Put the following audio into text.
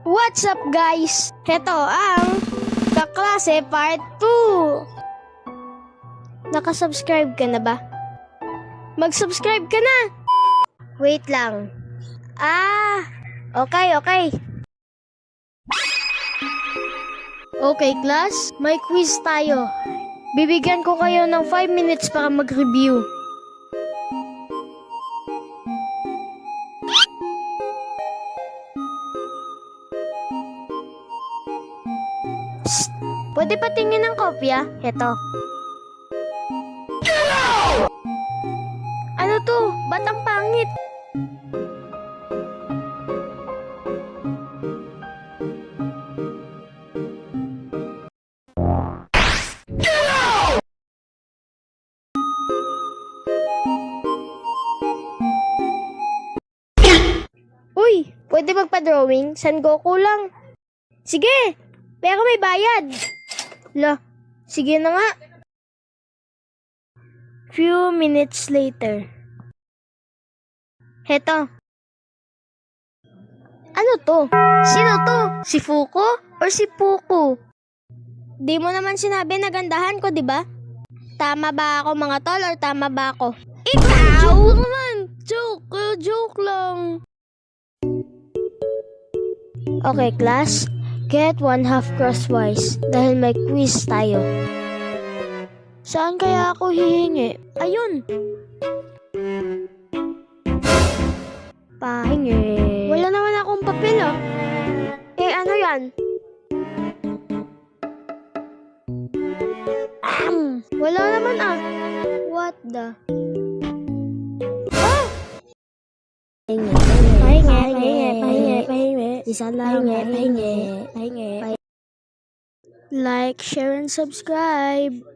What's up guys? Heto ang Kaklase Part 2. Nakasubscribe ka na ba? Mag-subscribe ka na! Wait lang. Okay. Okay class, may quiz tayo. Bibigyan ko kayo ng 5 minutes para mag-review. Psst! Pwede pa tingin ng kopya? Heto. Ano to? Ba't ang pangit? Uy! Pwede magpa-drawing? San Goku lang. Sige! Pero may bayad. Sige na nga. Few minutes later. Heto. Ano to? Sino to? Si Fuko or si Puko? Di mo naman sinabi na gandahan ko, di ba? Tama ba ako mga tol or tama ba ako? Ikaw! Joke naman! Joke lang. Okay, class. Get 1/2 crosswise dahil may quiz tayo. Saan kaya ako hihingi? Ayun! Pahingi. Wala naman akong papel ah. Ano yan? Wala naman ah. What the? Pahingi. Isa lang. Pahingi. Like, share, and subscribe.